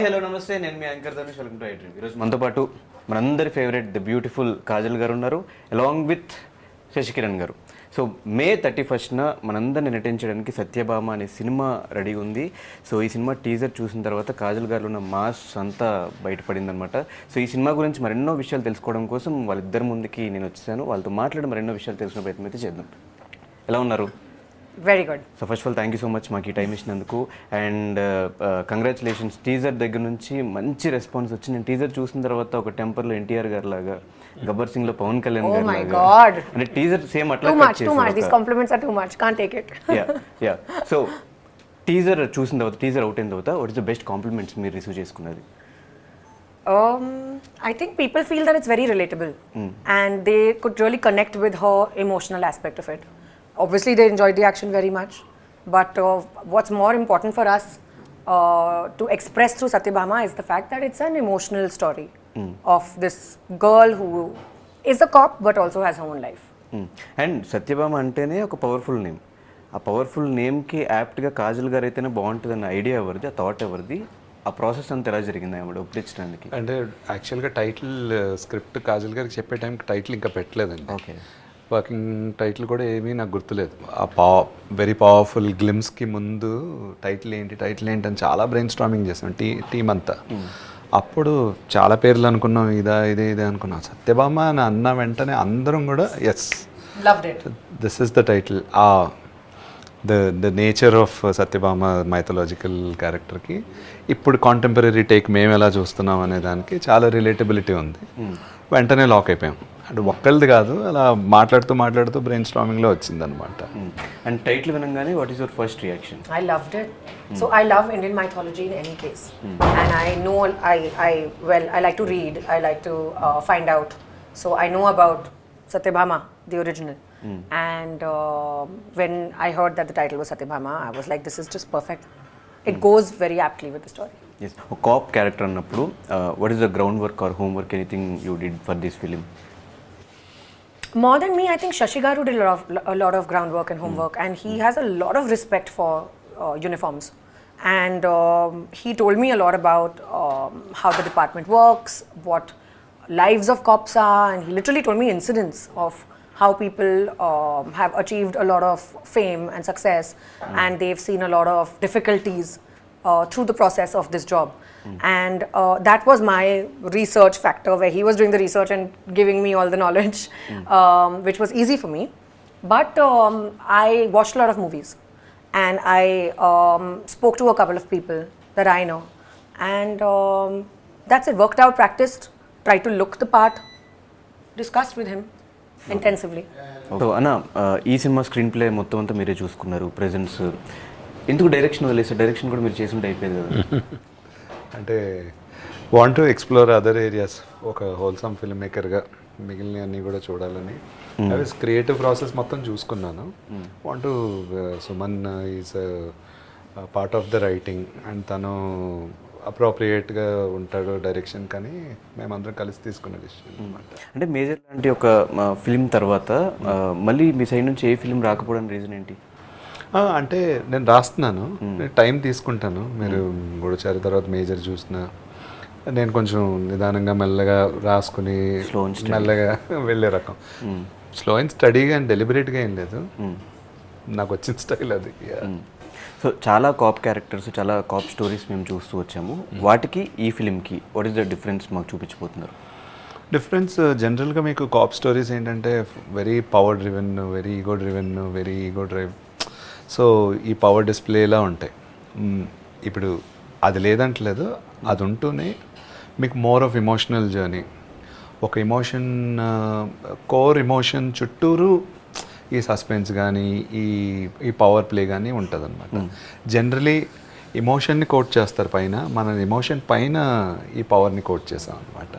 Hello నమస్తే, నేను మీ anchor Dhanush. Welcome to I dream. ఈరోజు మనతో పాటు మనందరి ఫేవరెట్ ద బ్యూటిఫుల్ కాజల్ గారు ఉన్నారు, అలాంగ్ విత్ శశికిరణ్ గారు. సో మే 31న మనందరిని నటించడానికి సత్యభామ అనే సినిమా రెడీ ఉంది. సో ఈ సినిమా టీజర్ చూసిన తర్వాత కాజల్ గారు ఉన్న మాస్ అంతా బయటపడింది అనమాట. సో ఈ సినిమా గురించి మరెన్నో విషయాలు తెలుసుకోవడం కోసం వాళ్ళిద్దరి ముందుకి నేను వచ్చాను. వాళ్ళతో మాట్లాడి మరెన్నో విషయాలు తెలుసుకునే ప్రయత్నం అయితే చేద్దాం. ఎలా ఉన్నారు? Very good. So first of all thank you so much మాకు ఈ టైం ఇచ్చినందుకు. అండ్ కంగ్రాచులేషన్స్, టీజర్ దగ్గర నుంచి మంచి రెస్పాన్స్ వచ్చింది. నేను టీజర్ చూసిన తర్వాత ఒక టెంపర్లో ఎన్టీఆర్ గారు లాగా, గబ్బర్ సింగ్ లో పవన్ కళ్యాణ్ గారు లాగా, అంటే టీజర్ సేమ్ అట్లా యా. సో టీజర్ చూసిన తర్వాత, టీజర్ అవుట్ అయిన తర్వాత what is the best compliments మీరు రిసీవ్ చేసుకున్నది? I think people feel that it's very relatable and they could really connect with her emotional aspect of it. Obviously they enjoyed the action very much, but what's more important for us to express through Satyabhama is the fact that it's an emotional story of this girl who is a cop but also has her own life. And Satyabhama అంటేనే ఒక powerful name. ఆ powerful నేమ్కి యాప్ట్గా Kajal గారు అయితేనే బాగుంటుందన్న idea ఎవరిది, ఆ thought ఎవరిది, ఆ process అంతా ఎలా జరిగింది ఆవిడ ఒప్పించడానికి? అంటే యాక్చువల్గా టైటిల్ స్క్రిప్ట్ కాజల్ గారికి చెప్పే టైంకి టైటిల్ ఇంకా పెట్టలేదండి. ఓకే. వర్కింగ్ టైటిల్ కూడా ఏమీ నాకు గుర్తులేదు. ఆ వెరీ పవర్ఫుల్ గ్లిమ్స్కి ముందు టైటిల్ ఏంటి అని చాలా బ్రెయిన్ స్టార్మింగ్ చేసాం టీం అంతా. అప్పుడు చాలా పేర్లు అనుకున్నాం, ఇదే అనుకున్నాం. సత్యభామ అని అన్న వెంటనే అందరం కూడా yes, this is the title. The nature of Satyabhama mythological క్యారెక్టర్కి ఇప్పుడు కాంటెంపరీ టేక్ మేము ఎలా చూస్తున్నాం అనే దానికి చాలా రిలేటబిలిటీ ఉంది. వెంటనే లాక్ అయిపోయాం. అంటే ఒక్కళ్ళది కాదు, అలా మాట్లాడుతూ బ్రెయిన్ స్టార్మింగ్లో వచ్చిందనమాట. అండ్ టైటిల్ వినగానే what is your first reaction? I loved it. So I love Indian mythology in any case. And I know, I like to read, I like to find out. So I know about Satyabhama, the original. And when I heard that the title was Satyabhama, I was like, this is just perfect. It goes very aptly with the story. Yes. ఒక cap character అన్నప్పుడు what is the ground work or home work, anything you did for this film? More than me, I think Shashi Garu did a lot of groundwork and homework, and he has a lot of respect for uniforms. And he told me a lot about how the department works, what lives of cops are, and he literally told me incidents of how people have achieved a lot of fame and success, and they've seen a lot of difficulties through the process of this job. And that was my research factor, where he was doing the research and giving me all the knowledge, which was easy for me. But I watched a lot of movies, and I spoke to a couple of people that I know, and that's it. Worked out, practiced, tried to look the part, discussed with him intensively. So అన్న, ఈ cinema screen play మొత్తం అంతా మీరే చూసుకున్నారు, presence. ఎందుకు direction వదిలేసి? Direction కూడా మీరు చేసి ఉంటే అయిపోయేది కదా. అంటే want to explore other areas. ఒక హోల్సమ్ ఫిల్మ్ మేకర్గా మిగిలిన అన్నీ కూడా చూడాలని క్రియేటివ్ ప్రాసెస్ మొత్తం చూసుకున్నాను. Want to Suman is part of the writing, and తను అప్రోప్రియేట్గా ఉంటాడు డైరెక్షన్, కానీ మేమందరం కలిసి తీసుకున్న డిసిషన్ అనమాట. అంటే మేజర్ లాంటి ఒక ఫిలిం తర్వాత మళ్ళీ మీ సైడ్ నుంచి ఏ ఫిలిం రాకపోవడానికి రీజన్ ఏంటి? అంటే నేను రాస్తున్నాను, నేను టైం తీసుకుంటాను. మీరు గూఢచారి తర్వాత మేజర్ చూసిన, నేను కొంచెం నిదానంగా మెల్లగా రాసుకుని మెల్లగా వెళ్ళే రకం. స్లో అండ్ స్టడీగా అండ్ డెలిబరేట్గా ఏం లేదు, నాకు వచ్చిన స్టైల్ అది. సో చాలా కాప్ క్యారెక్టర్స్, చాలా కాప్ స్టోరీస్ మేము చూస్తూ వచ్చాము. వాటికి ఈ ఫిలింకి వాట్ ఈస్ ద డిఫరెన్స్ మాకు చూపించబోతున్నారు? డిఫరెన్స్ జనరల్గా మీకు కాప్ స్టోరీస్ ఏంటంటే very power driven, very ego drive. So ఈ పవర్ డిస్ప్లేలా ఉంటాయి. ఇప్పుడు అది లేదంటలేదు, అది ఉంటూనే మీకు మోర్ ఆఫ్ ఎమోషనల్ జర్నీ. ఒక ఎమోషన్, కోర్ ఎమోషన్ చుట్టూరు ఈ సస్పెన్స్ కానీ ఈ పవర్ ప్లే కానీ ఉంటుంది అనమాట. జనరలీ ఎమోషన్ని కోట్ చేస్తారు పైన, మన ఎమోషన్ పైన ఈ పవర్ని కోట్ చేసాం అనమాట.